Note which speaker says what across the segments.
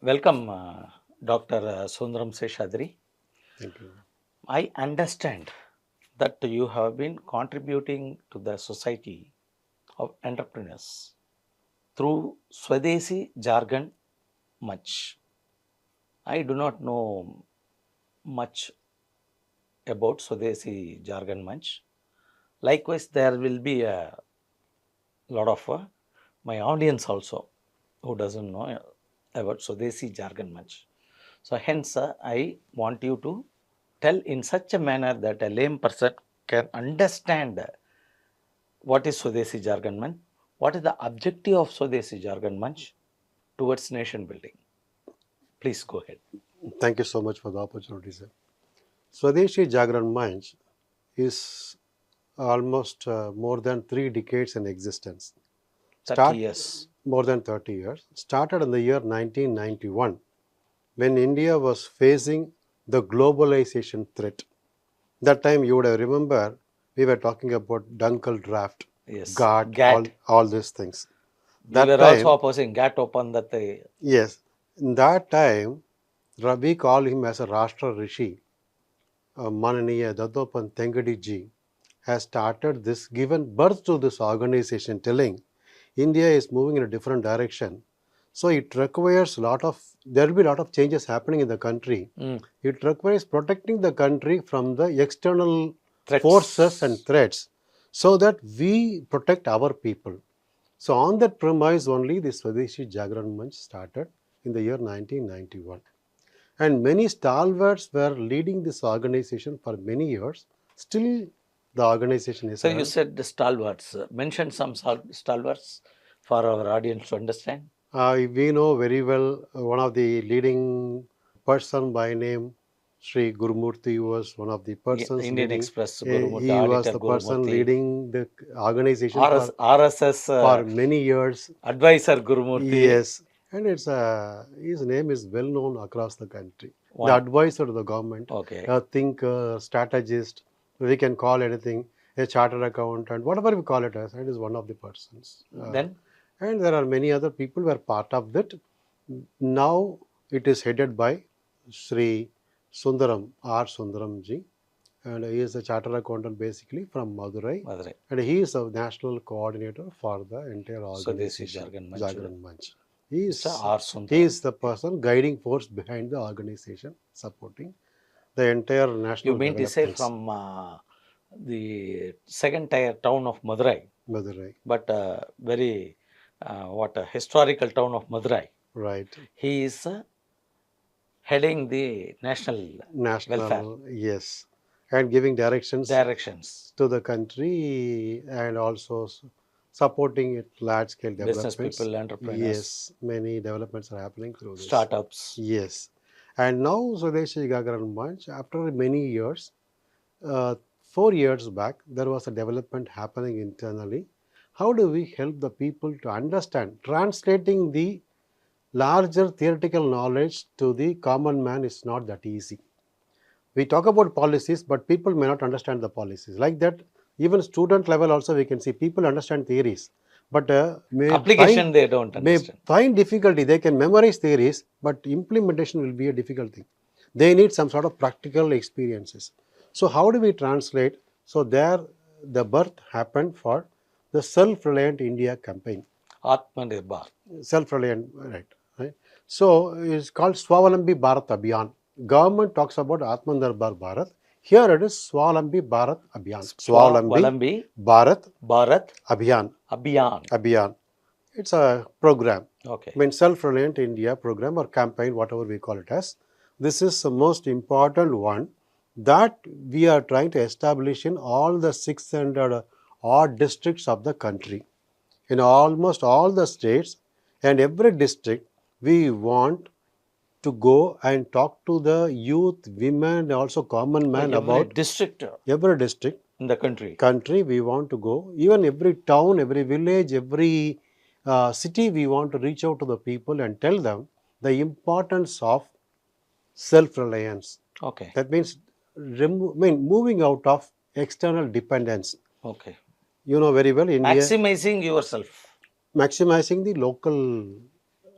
Speaker 1: Welcome, Dr. Sundaram Seshadri.
Speaker 2: Thank you.
Speaker 1: I understand that you have been contributing to the society of entrepreneurs through Swadeshi Jargon Manch. I do not know much about Swadeshi Jargon Manch. Likewise, there will be a lot of my audience also who doesn't know about Swadeshi Jargon Manch. So hence, I want you to tell in such a manner that a lame person can understand what is Swadeshi Jargon Manch, what is the objective of Swadeshi Jargon Manch towards nation building. Please go ahead.
Speaker 2: Thank you so much for the opportunity, sir. Swadeshi Jagran Manch is almost more than 3 decades in existence.
Speaker 1: 30
Speaker 2: Start
Speaker 1: years.
Speaker 2: More than 30 years. Started in the year 1991 when India was facing the globalization threat. That time you would have remember we were talking about Dunkel draft,
Speaker 1: Yes.
Speaker 2: GATT,
Speaker 1: GATT.
Speaker 2: all these things.
Speaker 1: We
Speaker 2: That
Speaker 1: were also
Speaker 2: time,
Speaker 1: opposing GATT open that
Speaker 2: yes, in that time, we call him as a Rashtra Rishi. Mananiya Dattopant Tengadi ji has started this, given birth to this organization, telling India is moving in a different direction. So it requires a lot of, there will be a lot of changes happening in the country. It requires protecting the country from the external forces and
Speaker 1: threats.
Speaker 2: threats so that we protect our people. So on that premise only, the Swadeshi Jagran Manch started in the year 1991. And many stalwarts were leading this organization for many years. Still, the organization is
Speaker 1: So you
Speaker 2: around.
Speaker 1: said the stalwarts. Mention some stalwarts for our audience to understand.
Speaker 2: We know very well one of the leading person by name Sri Gurumurthy was one of the persons
Speaker 1: Indian
Speaker 2: leading.
Speaker 1: Express Gurumurthi,
Speaker 2: He was
Speaker 1: Auditor
Speaker 2: the person
Speaker 1: Gurumurthy,
Speaker 2: leading the organization
Speaker 1: RSS
Speaker 2: for many years.
Speaker 1: Advisor Gurumurthy.
Speaker 2: Yes, and it's his name is well known across the country. The
Speaker 1: One.
Speaker 2: advisor to the government,
Speaker 1: Okay.
Speaker 2: a thinker, strategist, we can call anything, a chartered accountant, whatever we call it as, it is one of the persons.
Speaker 1: Then
Speaker 2: And there are many other people who are part of that. Now it is headed by Sri Sundaram, R. Sundaram ji, and he is a chartered accountant basically from Madurai,
Speaker 1: Madurai.
Speaker 2: and he is a national coordinator for the entire
Speaker 1: Swadeshi
Speaker 2: organization,
Speaker 1: Jargon Manch.
Speaker 2: Jagran Manch. He
Speaker 1: It's a
Speaker 2: is,
Speaker 1: R.
Speaker 2: he
Speaker 1: Sundaram.
Speaker 2: is the person guiding force behind the organization, supporting the entire
Speaker 1: You
Speaker 2: national
Speaker 1: mean to say
Speaker 2: developments.
Speaker 1: from the second tier town of Madurai,
Speaker 2: Madurai,
Speaker 1: but very what a historical town of Madurai.
Speaker 2: right?
Speaker 1: He is heading the national welfare
Speaker 2: National, yes, and giving directions
Speaker 1: directions,
Speaker 2: to the country and also supporting it large scale
Speaker 1: business
Speaker 2: developments.
Speaker 1: people, entrepreneurs,
Speaker 2: Yes, many developments are happening through this.
Speaker 1: startups.
Speaker 2: Yes, and now Swadeshi Jagran Manch, after many years, 4 years back, there was a development happening internally. How do we help the people to understand? Translating the larger theoretical knowledge to the common man is not that easy. We talk about policies, but people may not understand the policies. Like that, even student level also we can see people understand theories, but
Speaker 1: Application they don't
Speaker 2: may
Speaker 1: understand.
Speaker 2: find difficulty. They can memorize theories, but implementation will be a difficult thing. They need some sort of practical experiences. So how do we translate? So there, the birth happened for the Self-Reliant India campaign.
Speaker 1: Atmanirbhar.
Speaker 2: Self-reliant, right? So it's called Swawalambi Bharat Abhiyan. Government talks about Atmanirbhar Bharat. Here it is Swawalambi Bharat Abhiyan.
Speaker 1: Swawalambi
Speaker 2: Bharat
Speaker 1: Bharat
Speaker 2: Abhiyan.
Speaker 1: Abhiyan.
Speaker 2: It's a program.
Speaker 1: Okay.
Speaker 2: I mean, Self-Reliant India program or campaign, whatever we call it as. This is the most important one that we are trying to establish in all the 600 odd districts of the country. In almost all the states and every district, we want to go and talk to the youth, women, and also common man about
Speaker 1: district
Speaker 2: every district,
Speaker 1: in the country.
Speaker 2: we want to go. Even every town, every village, every city, we want to reach out to the people and tell them the importance of self-reliance.
Speaker 1: Okay.
Speaker 2: That means moving out of external dependence.
Speaker 1: Okay.
Speaker 2: You know very well, India
Speaker 1: Maximizing yourself.
Speaker 2: maximizing the local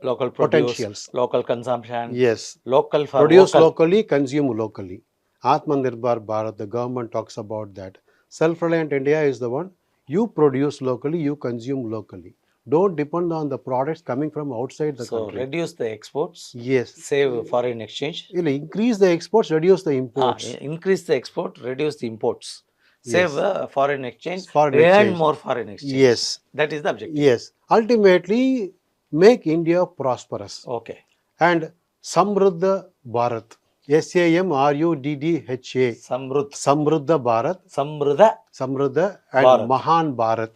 Speaker 1: Local produce,
Speaker 2: potentials.
Speaker 1: local consumption,
Speaker 2: Yes.
Speaker 1: local for
Speaker 2: Produce
Speaker 1: vocal.
Speaker 2: locally, consume locally. Atmanirbhar Bharat, the government talks about that. Self-reliant India is the one. You produce locally, you consume locally. Don't depend on the products coming from outside the
Speaker 1: So
Speaker 2: country.
Speaker 1: reduce the exports,
Speaker 2: Yes.
Speaker 1: save foreign exchange.
Speaker 2: You'll increase the exports, reduce the imports.
Speaker 1: Increase the export, reduce the imports, save
Speaker 2: Yes.
Speaker 1: foreign exchange,
Speaker 2: Foreign
Speaker 1: earn
Speaker 2: exchange.
Speaker 1: more foreign exchange.
Speaker 2: Yes.
Speaker 1: That is the objective.
Speaker 2: Yes. Ultimately, make India prosperous.
Speaker 1: Okay.
Speaker 2: And Samruddha Bharat. SAMRUDDHA.
Speaker 1: Samrudh,
Speaker 2: Samruddha Bharat.
Speaker 1: Samruddha
Speaker 2: Samruddha and
Speaker 1: Bharat.
Speaker 2: Mahan Bharat.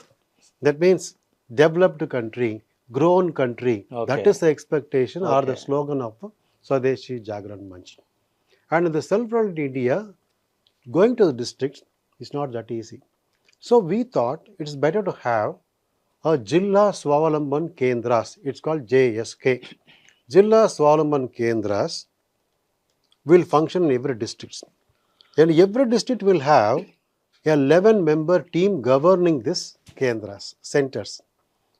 Speaker 2: That means developed country, grown country. That
Speaker 1: Okay.
Speaker 2: is the expectation or the
Speaker 1: Okay.
Speaker 2: slogan of Swadeshi Jagran Manch. And in the self-reliant India, going to the districts is not that easy. So we thought it's better to have a Jilla Swavalamban Kendras. It's called JSK. Jilla Swavalamban Kendras will function in every district. And every district will have a 11-member team governing this Kendras, centers.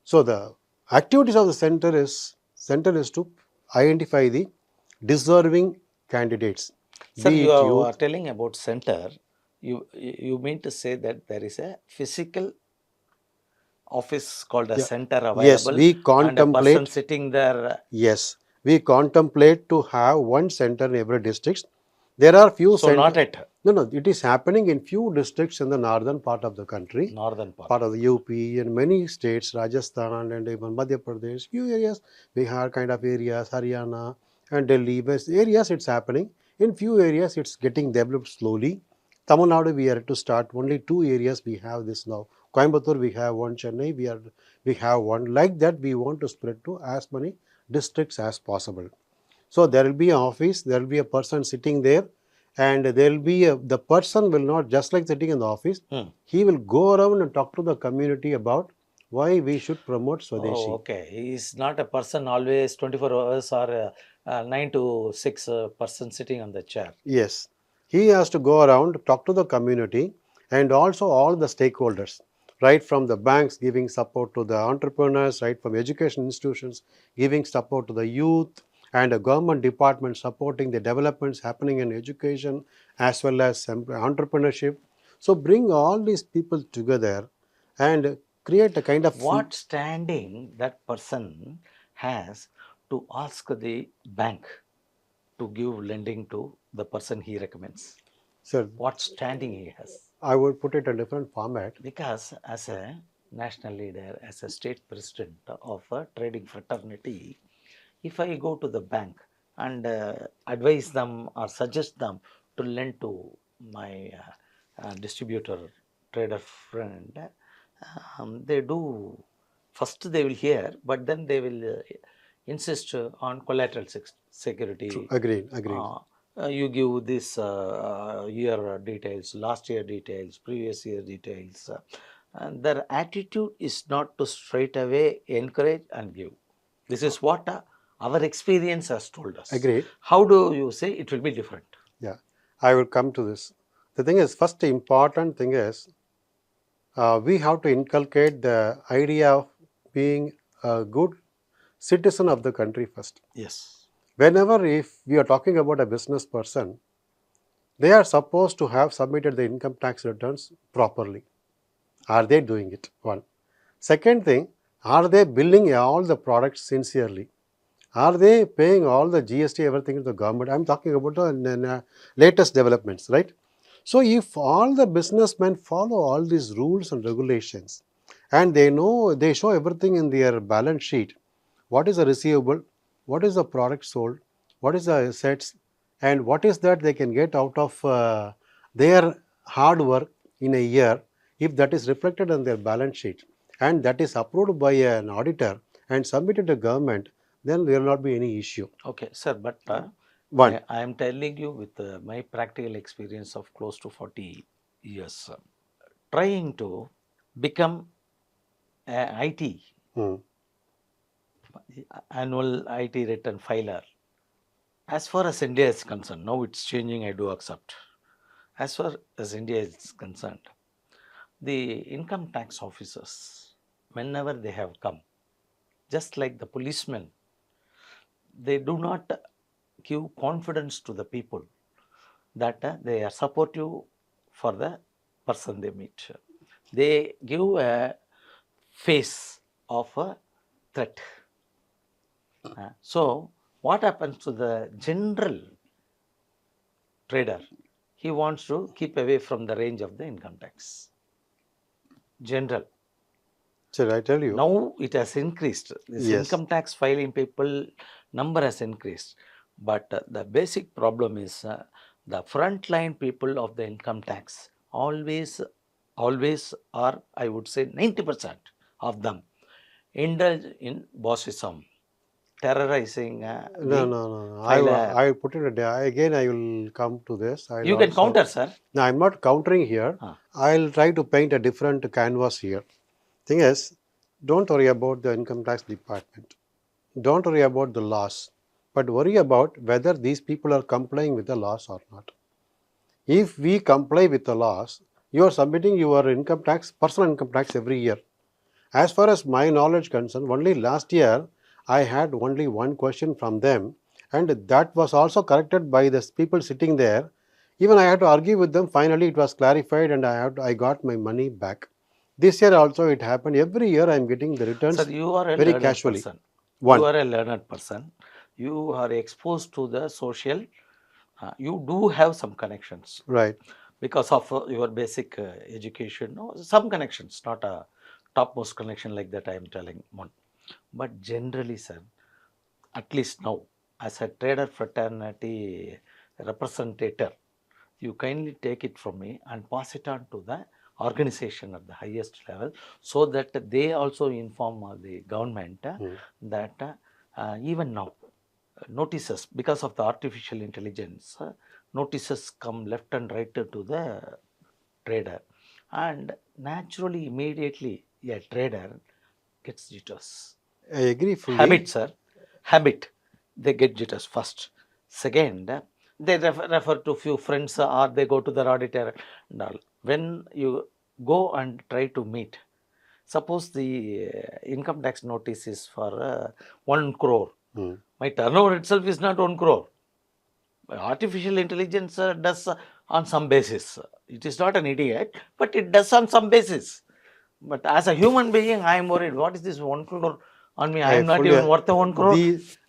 Speaker 2: So the activities of the center is to identify the deserving candidates,
Speaker 1: Sir,
Speaker 2: be
Speaker 1: you
Speaker 2: it
Speaker 1: are
Speaker 2: youth.
Speaker 1: telling about center. You mean to say that there is a physical office called a
Speaker 2: Yeah.
Speaker 1: center
Speaker 2: Yes,
Speaker 1: available
Speaker 2: we
Speaker 1: and a person
Speaker 2: contemplate.
Speaker 1: sitting there.
Speaker 2: Yes, we contemplate to have one center in every district. There are few
Speaker 1: So not
Speaker 2: center.
Speaker 1: at
Speaker 2: No, no, it is happening in few districts in the northern part of the country,
Speaker 1: northern part.
Speaker 2: part of the UP and many states, Rajasthan and even Madhya Pradesh, few areas, Bihar kind of areas, Haryana and Delhi, west areas it's happening. In few areas it's getting developed slowly. Tamil Nadu we are to start only two areas we have this now. Coimbatore we have one, Chennai we have one. Like that we want to spread to as many districts as possible. So there will be an office, there will be a person sitting there, and there will be the person will not just like sitting in the office,
Speaker 1: Hmm.
Speaker 2: he will go around and talk to the community about why we should promote
Speaker 1: Oh,
Speaker 2: Swadeshi.
Speaker 1: okay. He is not a person always 24 hours or 9 to 6 person sitting on the chair.
Speaker 2: Yes, he has to go around, talk to the community, and also all the stakeholders, right from the banks giving support to the entrepreneurs, right from education institutions giving support to the youth, and the government department supporting the developments happening in education as well as entrepreneurship. So bring all these people together and create a kind of
Speaker 1: What standing that person has to ask the bank to give lending to the person he recommends?
Speaker 2: so
Speaker 1: What standing he has?
Speaker 2: I would put it in a different format.
Speaker 1: Because as a national leader, as a state president of a trading fraternity, if I go to the bank and advise them or suggest them to lend to my distributor, trader friend, they do. First, they will hear, but then they will insist on collateral
Speaker 2: True.
Speaker 1: security.
Speaker 2: Agreed, agreed.
Speaker 1: Uh, you give this year details, last year details, previous year details. And their attitude is not to straight away encourage and give. This is what our experience has told us.
Speaker 2: Agreed.
Speaker 1: How do you say it will be different?
Speaker 2: Yeah, I will come to this. The thing is, first important thing is we have to inculcate the idea of being a good citizen of the country first.
Speaker 1: Yes.
Speaker 2: Whenever if we are talking about a business person, they are supposed to have submitted the income tax returns properly. Are they doing it? One. Second thing, are they billing all the products sincerely? Are they paying all the GST, everything to the government? I'm talking about the latest developments, right? So, if all the businessmen follow all these rules and regulations and they know they show everything in their balance sheet, what is the receivable, what is the product sold, what is the assets, and what is that they can get out of their hard work in a year, if that is reflected on their balance sheet and that is approved by an auditor and submitted to government, then there will not be any issue.
Speaker 1: Okay, sir, but
Speaker 2: One.
Speaker 1: I am telling you with my practical experience of close to 40 years, trying to become a IT,
Speaker 2: Hmm.
Speaker 1: annual IT return filer. As far as India is concerned, now it's changing, I do accept. As far as India is concerned, the income tax officers, whenever they have come, just like the policemen they do not give confidence to the people that they are supportive for the person they meet. They give a face of a threat. So, what happens to the general trader? He wants to keep away from the range of the income tax. General.
Speaker 2: Sir, I tell you,
Speaker 1: Now it has increased. This
Speaker 2: yes.
Speaker 1: income tax filing people number has increased. But the basic problem is the frontline people of the income tax always are, I would say, 90% of them indulge in bossism, terrorizing
Speaker 2: No,
Speaker 1: the
Speaker 2: no, no, no.
Speaker 1: filer.
Speaker 2: I put it a day. Again, I will come to this. I'll
Speaker 1: You can
Speaker 2: also.
Speaker 1: counter, sir.
Speaker 2: No, I'm not countering here.
Speaker 1: Huh.
Speaker 2: I'll try to paint a different canvas here. Thing is, don't worry about the income tax department. Don't worry about the laws, but worry about whether these people are complying with the laws or not. If we comply with the laws, you are submitting your income tax, personal income tax every year. As far as my knowledge concerned, only last year I had only one question from them, and that was also corrected by the people sitting there. Even I had to argue with them. Finally, it was clarified, and I got my money back. This year also it happened. Every year I am getting the
Speaker 1: Sir,
Speaker 2: returns
Speaker 1: you are a
Speaker 2: very
Speaker 1: learned
Speaker 2: casually.
Speaker 1: person. You
Speaker 2: One,
Speaker 1: are a learned person. You are exposed to the social. You do have some connections
Speaker 2: right?
Speaker 1: because of your basic education. No, some connections, not a topmost connection like that I am telling one. But generally, sir, at least now, as a trader fraternity representative, you kindly take it from me and pass it on to the organization at the highest level so that they also inform the government that even now notices because of the artificial intelligence notices come left and right to the trader, and naturally immediately a trader gets jitters.
Speaker 2: I agree fully.
Speaker 1: Habit, sir. Habit. They get jitters first. Second, they refer to few friends or they go to their auditor and all. When you go and try to meet, suppose the income tax notice is for 1 crore.
Speaker 2: Hmm.
Speaker 1: My turnover itself is not 1 crore. Artificial intelligence does on some basis. It is not an idiot, but it does on some basis. But as a human being, I am worried. What is this 1 crore on me? I
Speaker 2: I
Speaker 1: am not
Speaker 2: fully
Speaker 1: even worth a 1 crore.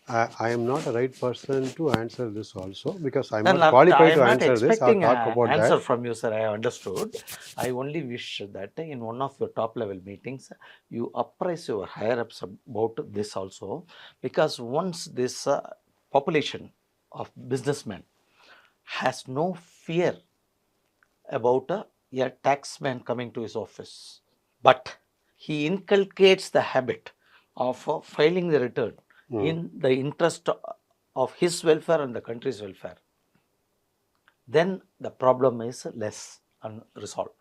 Speaker 2: I am not a right person to answer this also because I'm
Speaker 1: Then
Speaker 2: not
Speaker 1: I
Speaker 2: qualified
Speaker 1: am
Speaker 2: to
Speaker 1: not
Speaker 2: answer this or
Speaker 1: expecting
Speaker 2: talk
Speaker 1: an
Speaker 2: about
Speaker 1: answer
Speaker 2: that.
Speaker 1: from you, sir. I understood. I only wish that in one of your top level meetings, you apprise your higher ups about this also, because once this population of businessmen has no fear about a taxman coming to his office, but he inculcates the habit of filing the return
Speaker 2: Hmm.
Speaker 1: in the interest of his welfare and the country's welfare, then the problem is less unresolved.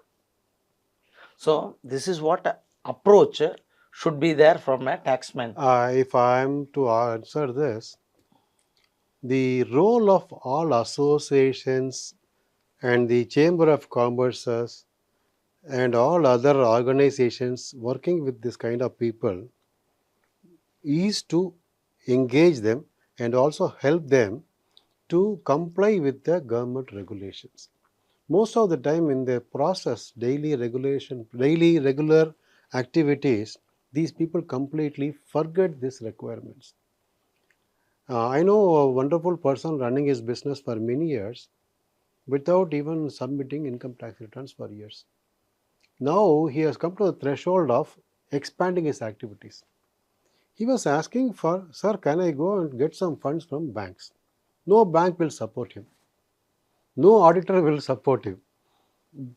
Speaker 1: So, this is what approach should be there from a taxman.
Speaker 2: If I'm to answer this, the role of all associations and the Chamber of Commerce and all other organizations working with this kind of people is to engage them and also help them to comply with the government regulations. Most of the time in the process, daily regular activities, these people completely forget these requirements. I know a wonderful person running his business for many years without even submitting income tax returns for years. Now he has come to the threshold of expanding his activities. He was asking for, sir, can I go and get some funds from banks? No bank will support him. No auditor will support him.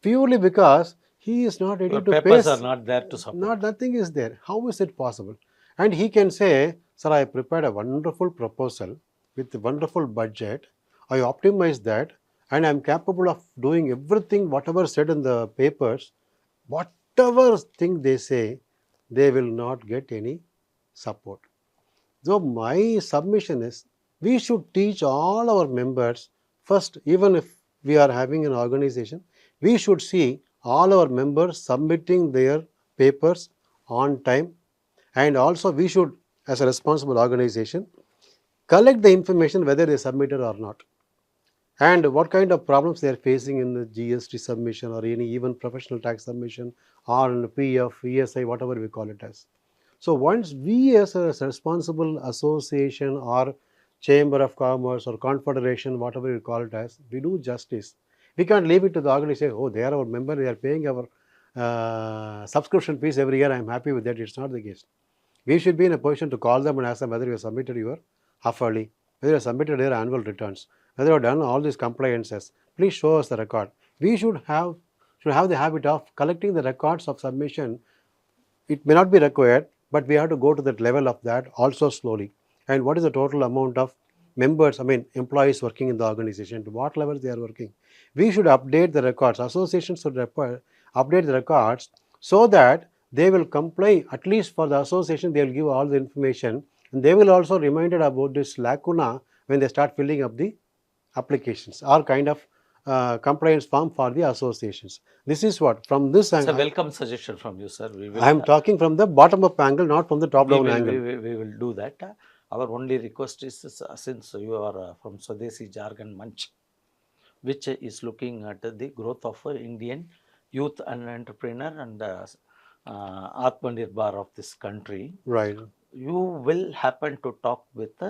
Speaker 2: Purely because he is not ready
Speaker 1: Your
Speaker 2: to
Speaker 1: papers
Speaker 2: pay.
Speaker 1: are not there to support.
Speaker 2: Not nothing is there. How is it possible? And he can say, sir, I prepared a wonderful proposal with a wonderful budget. I optimized that and I'm capable of doing everything, whatever said in the papers, whatever thing they say, they will not get any support. So my submission is we should teach all our members first, even if we are having an organization, we should see all our members submitting their papers on time, and also we should, as a responsible organization, collect the information whether they submitted or not, and what kind of problems they are facing in the GST submission or any even professional tax submission or in PF, ESI, whatever we call it as. So once we as a responsible association or chamber of commerce or confederation, whatever you call it as, we do justice. We can't leave it to the organization. Oh, they are our member. They are paying our subscription fees every year. I'm happy with that. It's not the case. We should be in a position to call them and ask them whether you have submitted your half yearly, whether you have submitted your annual returns, whether you have done all these compliances. Please show us the record. We should have the habit of collecting the records of submission. It may not be required, but we have to go to that level of that also slowly. And what is the total amount of members, I mean employees working in the organization, to what levels they are working. We should update the records. Associations should update the records so that they will comply. At least for the association, they will give all the information, and they will also reminded about this lacuna when they start filling up the applications or kind of compliance form for the associations. This is what from this
Speaker 1: It's a
Speaker 2: I,
Speaker 1: welcome suggestion from you, sir.
Speaker 2: I am talking from the bottom up angle, not from the top
Speaker 1: We
Speaker 2: down
Speaker 1: will,
Speaker 2: angle.
Speaker 1: we will do that. Our only request is since you are from Swadeshi Jagran Manch, which is looking at the growth of Indian youth and entrepreneur and Atmanirbhar of this country.
Speaker 2: Right.
Speaker 1: You will happen to talk with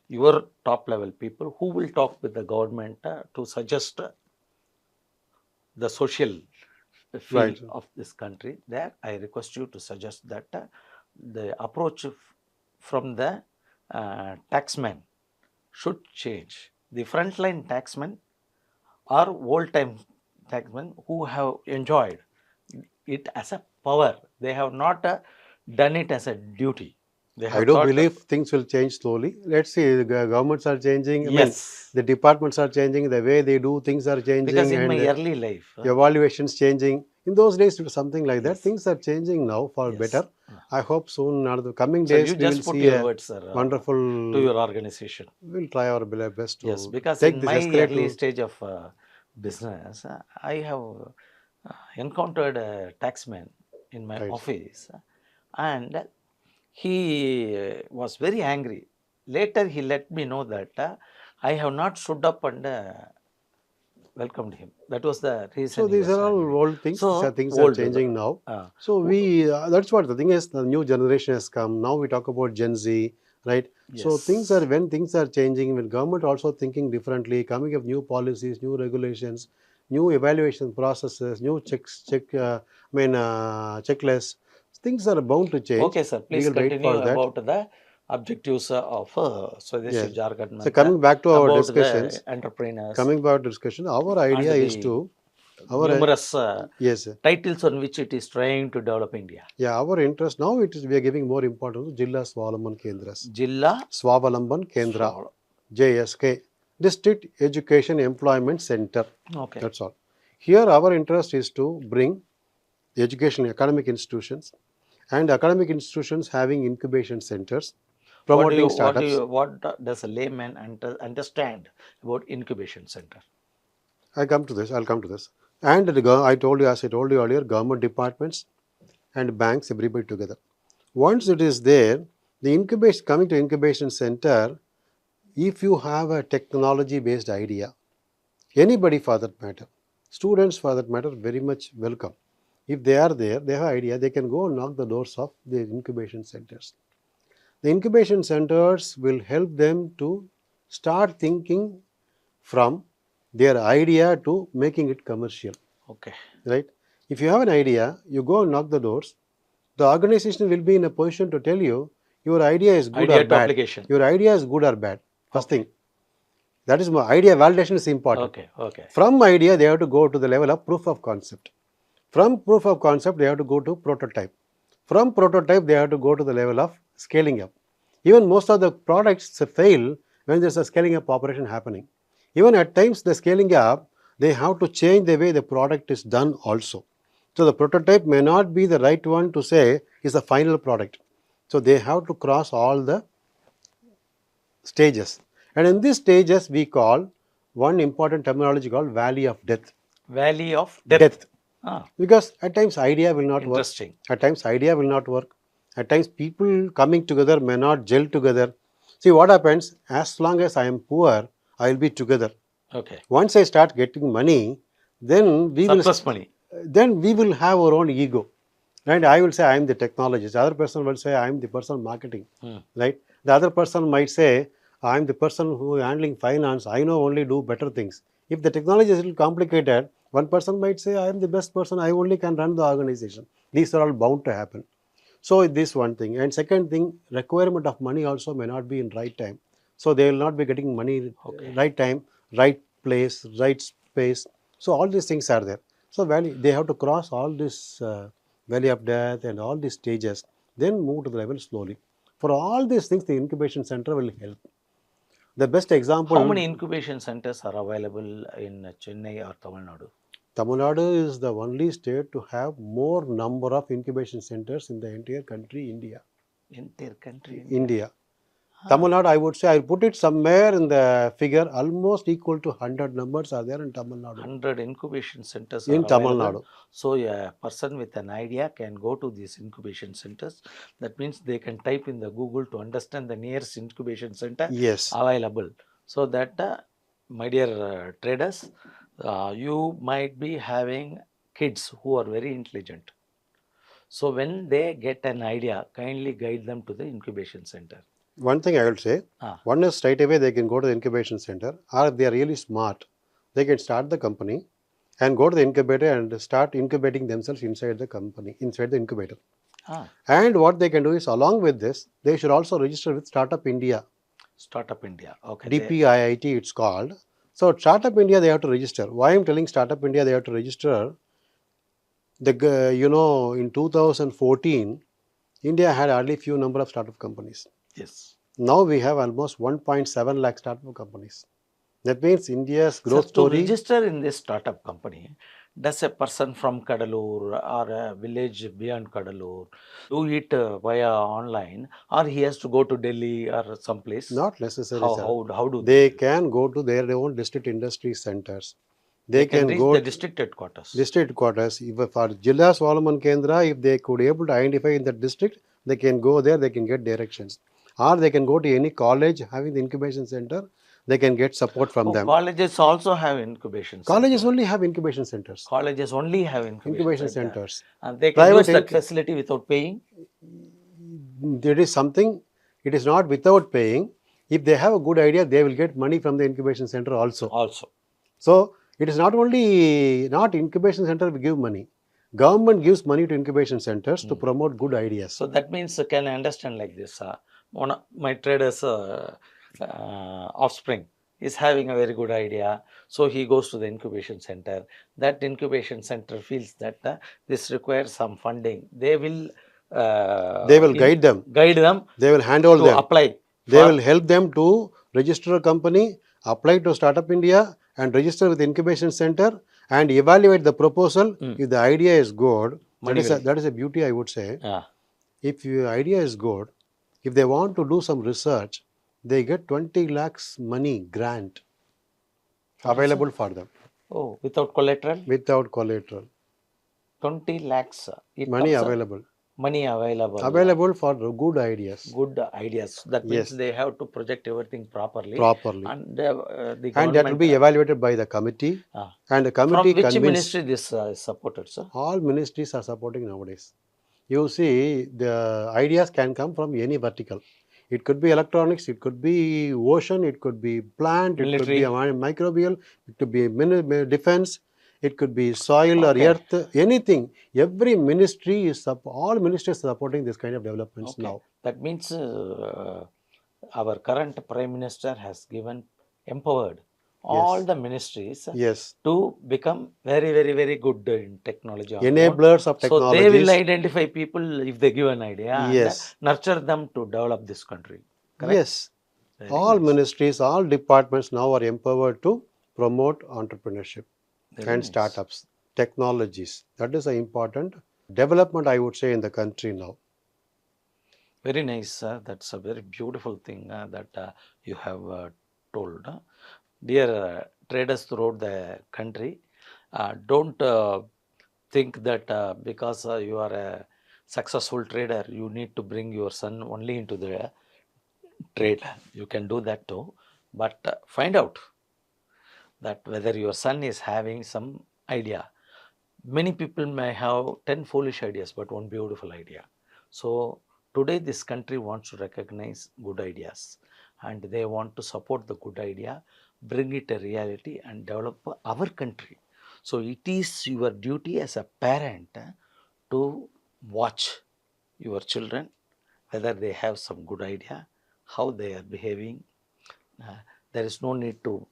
Speaker 1: your top level people who will talk with the government to suggest the social
Speaker 2: Right.
Speaker 1: field of this country. There, I request you to suggest that the approach from the taxman should change. The frontline taxmen are old-time taxmen who have enjoyed it as a power. They have not done it as a duty. They
Speaker 2: I
Speaker 1: have
Speaker 2: do
Speaker 1: thought,
Speaker 2: believe things will change slowly. Let's see, the governments are changing. I mean,
Speaker 1: yes,
Speaker 2: the departments are changing, the way they do things are
Speaker 1: because
Speaker 2: changing,
Speaker 1: in my
Speaker 2: and
Speaker 1: early life,
Speaker 2: evaluations changing. In those days, it was something like that.
Speaker 1: yes,
Speaker 2: Things are changing now for
Speaker 1: yes.
Speaker 2: better. I hope soon, in the coming
Speaker 1: So you
Speaker 2: days, we will
Speaker 1: just put
Speaker 2: see
Speaker 1: your
Speaker 2: a
Speaker 1: words, sir, to
Speaker 2: wonderful.
Speaker 1: your organization.
Speaker 2: We'll try our best
Speaker 1: Yes,
Speaker 2: to
Speaker 1: because
Speaker 2: take
Speaker 1: in
Speaker 2: this
Speaker 1: my
Speaker 2: escalate
Speaker 1: early
Speaker 2: to.
Speaker 1: stage of business, I have encountered a taxman in my
Speaker 2: Right.
Speaker 1: office, and he was very angry. Later, he let me know that I have not stood up and welcomed him. That was the
Speaker 2: So
Speaker 1: reason he
Speaker 2: these
Speaker 1: was
Speaker 2: are all
Speaker 1: angry.
Speaker 2: old things. These are
Speaker 1: So
Speaker 2: things are
Speaker 1: old,
Speaker 2: changing now.
Speaker 1: uh,
Speaker 2: So
Speaker 1: who-
Speaker 2: we that's what the thing is. The new generation has come. Now we talk about Gen Z, right? So things are
Speaker 1: yes,
Speaker 2: when things are changing, when government also thinking differently, coming up new policies, new regulations, new evaluation processes, new checklists. Things are bound to change.
Speaker 1: okay, sir.
Speaker 2: We
Speaker 1: Please
Speaker 2: will wait
Speaker 1: continue
Speaker 2: for that.
Speaker 1: about the objectives of Swadeshi
Speaker 2: Yes.
Speaker 1: Jharkhand
Speaker 2: So
Speaker 1: Manch,
Speaker 2: coming back to our
Speaker 1: about the
Speaker 2: discussions,
Speaker 1: entrepreneurs
Speaker 2: coming back to discussion, our
Speaker 1: and
Speaker 2: idea is
Speaker 1: the
Speaker 2: to our
Speaker 1: numerous
Speaker 2: yes.
Speaker 1: titles on which it is trying to develop India.
Speaker 2: Yeah, our interest now it is we are giving more importance to Jilla Swavalamban Kendras.
Speaker 1: Jilla,
Speaker 2: Swavalamban Kendra,
Speaker 1: so,
Speaker 2: JSK, District Education Employment Center.
Speaker 1: okay.
Speaker 2: That's all. Here our interest is to bring the education academic institutions and academic institutions having incubation centers, promoting startups.
Speaker 1: What does a layman understand about incubation center?
Speaker 2: I'll come to this. And I told you, as I told you earlier, government departments and banks, everybody together. Once it is there, the incubation coming to incubation center. If you have a technology based idea, anybody for that matter, students for that matter, very much welcome. If they are there, they have idea, they can go and knock the doors of the incubation centers. The incubation centers will help them to start thinking from their idea to making it commercial,
Speaker 1: Okay.
Speaker 2: right? If you have an idea, you go and knock the doors, the organization will be in a position to tell you your idea is good or
Speaker 1: Idea to
Speaker 2: bad.
Speaker 1: application.
Speaker 2: Your idea is good or bad. First
Speaker 1: Okay.
Speaker 2: thing. That is my idea validation is important.
Speaker 1: Okay. Okay.
Speaker 2: From idea, they have to go to the level of proof of concept. From proof of concept, they have to go to prototype. From prototype, they have to go to the level of scaling up. Even most of the products fail when there's a scaling up operation happening. Even at times, the scaling up, they have to change the way the product is done also. So the prototype may not be the right one to say is the final product. So they have to cross all the stages. And in these stages, we call one important terminology called valley of death.
Speaker 1: Valley of depth.
Speaker 2: Death.
Speaker 1: Ah,
Speaker 2: Because at times idea will not work.
Speaker 1: interesting.
Speaker 2: At times idea will not work. At times people coming together may not gel together. See what happens, as long as I am poor, I will be together.
Speaker 1: Okay.
Speaker 2: Once I start getting money, then we will
Speaker 1: Surplus money.
Speaker 2: then we will have our own ego. Right? I will say I am the technologist. The other person will say I am the person marketing.
Speaker 1: Hmm.
Speaker 2: Right? The other person might say I am the person who is handling finance. I know only do better things. If the technology is a little complicated, one person might say I am the best person. I only can run the organization. These are all bound to happen. So this one thing. And second thing, requirement of money also may not be in right time. So they will not be getting money
Speaker 1: Okay.
Speaker 2: right time, right place, right space. So all these things are there. So valley, they have to cross all this valley of death and all these stages, then move to the level slowly. For all these things, the incubation center will help. The best
Speaker 1: How
Speaker 2: example,
Speaker 1: many incubation centers are available in Chennai or Tamil Nadu?
Speaker 2: Tamil Nadu is the only state to have more number of incubation centers in the entire country, India.
Speaker 1: Entire country, India.
Speaker 2: India.
Speaker 1: Ah,
Speaker 2: Tamil Nadu, I would say, I put it somewhere in the figure almost equal to 100 numbers are there in Tamil Nadu.
Speaker 1: 100 incubation centers are
Speaker 2: In Tamil
Speaker 1: available.
Speaker 2: Nadu.
Speaker 1: So a person with an idea can go to these incubation centers. That means they can type in the Google to understand the nearest incubation center
Speaker 2: Yes.
Speaker 1: available. So that, my dear traders, you might be having kids who are very intelligent. So when they get an idea, kindly guide them to the incubation center.
Speaker 2: One thing I will say,
Speaker 1: Ah,
Speaker 2: one is straight away they can go to the incubation center, or if they are really smart, they can start the company and go to the incubator and start incubating themselves inside the company, inside the incubator.
Speaker 1: ah,
Speaker 2: And what they can do is, along with this, they should also register with Startup India,
Speaker 1: Startup India. Okay, they,
Speaker 2: DPIIT it's called. So Startup India, they have to register. Why I'm telling Startup India, they have to register. In 2014, India had hardly few number of startup companies.
Speaker 1: yes.
Speaker 2: Now we have almost 1.7 lakh startup companies. That means India's
Speaker 1: Sir,
Speaker 2: growth
Speaker 1: to
Speaker 2: story,
Speaker 1: register in this startup company, does a person from Kadalur or a village beyond Kadalur do it via online, or he has to go to Delhi or someplace?
Speaker 2: not necessary,
Speaker 1: How
Speaker 2: sir.
Speaker 1: how how do they
Speaker 2: They
Speaker 1: do it?
Speaker 2: can go to their own district industry centers.
Speaker 1: They
Speaker 2: They
Speaker 1: can
Speaker 2: can
Speaker 1: reach
Speaker 2: go
Speaker 1: the
Speaker 2: to
Speaker 1: district headquarters.
Speaker 2: district quarters. If for Jilla Solomon Kendra, if they could able to identify in that district, they can go there, they can get directions. Or they can go to any college having the incubation center, they can get support from
Speaker 1: Oh,
Speaker 2: them.
Speaker 1: colleges also have incubation
Speaker 2: Colleges
Speaker 1: center.
Speaker 2: only have incubation centers.
Speaker 1: Colleges only have incubation
Speaker 2: Incubation
Speaker 1: center,
Speaker 2: centers.
Speaker 1: and they can use
Speaker 2: Private
Speaker 1: that
Speaker 2: inc-
Speaker 1: facility without paying.
Speaker 2: there is something, it is not without paying. If they have a good idea, they will get money from the incubation center also.
Speaker 1: Also.
Speaker 2: So it is not only not incubation center will give money. Government gives money to incubation centers to promote good ideas.
Speaker 1: So that means, can I understand like this? One of my trader's offspring is having a very good idea, so he goes to the incubation center. That incubation center feels that this requires some funding. They will
Speaker 2: They will guide them.
Speaker 1: guide them
Speaker 2: They will handhold
Speaker 1: to
Speaker 2: them.
Speaker 1: apply
Speaker 2: They
Speaker 1: for.
Speaker 2: will help them to register a company, apply to Startup India, and register with incubation center and evaluate the proposal. If the idea is good,
Speaker 1: Money will.
Speaker 2: that is a beauty I would say.
Speaker 1: Uh,
Speaker 2: If your idea is good, if they want to do some research, they get 20 lakhs money grant
Speaker 1: for research.
Speaker 2: available for them
Speaker 1: Oh, without collateral,
Speaker 2: without collateral.
Speaker 1: 20 lakhs. It
Speaker 2: Money
Speaker 1: comes
Speaker 2: available.
Speaker 1: money available.
Speaker 2: Available for good ideas.
Speaker 1: Good ideas. That means
Speaker 2: Yes,
Speaker 1: they have to project everything properly,
Speaker 2: properly.
Speaker 1: and the
Speaker 2: And that will
Speaker 1: government.
Speaker 2: be evaluated by the committee. And the committee
Speaker 1: From which
Speaker 2: convince.
Speaker 1: ministry this is supported, sir?
Speaker 2: All ministries are supporting nowadays. You see, the ideas can come from any vertical. It could be electronics, it could be ocean, it could be plant, it could be a
Speaker 1: Military.
Speaker 2: microbial, it could be defense, it could be soil or
Speaker 1: Okay.
Speaker 2: earth, anything. Every ministry is all ministries are supporting this kind of developments
Speaker 1: Okay.
Speaker 2: now.
Speaker 1: That means our current prime minister has given empowered all
Speaker 2: Yes,
Speaker 1: the ministries
Speaker 2: yes.
Speaker 1: to become very, very, very good in technology on own.
Speaker 2: Enablers of
Speaker 1: So they will
Speaker 2: technologies.
Speaker 1: identify people if they give an idea and
Speaker 2: Yes,
Speaker 1: nurture them to develop this country. Correct?
Speaker 2: yes.
Speaker 1: Very
Speaker 2: All
Speaker 1: nice.
Speaker 2: ministries, all departments now are empowered to promote entrepreneurship
Speaker 1: Very
Speaker 2: and
Speaker 1: nice.
Speaker 2: startups, technologies. That is an important development, I would say, in the country now.
Speaker 1: Very nice. That's a very beautiful thing that you have told. Dear traders throughout the country, don't think that because you are a successful trader, you need to bring your son only into the trade. You can do that too, but find out that whether your son is having some idea. Many people may have 10 foolish ideas, but one beautiful idea. So today, this country wants to recognize good ideas and they want to support the good idea, bring it a reality, and develop our country. So it is your duty as a parent to watch your children whether they have some good idea, how they are behaving. uh, there is no need to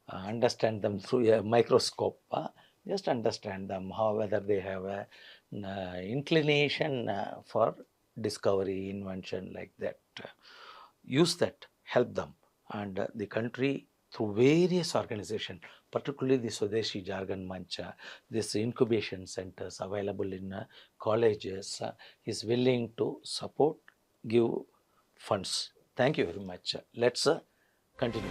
Speaker 1: understand them through a microscope. Just understand them, how whether they have a inclination for discovery, invention, like that. Use that, help them, and the country through various organizations, particularly the Swadeshi Jagran Manch, this incubation centers available in colleges, is willing to support, give funds. Thank you very much. Let's continue.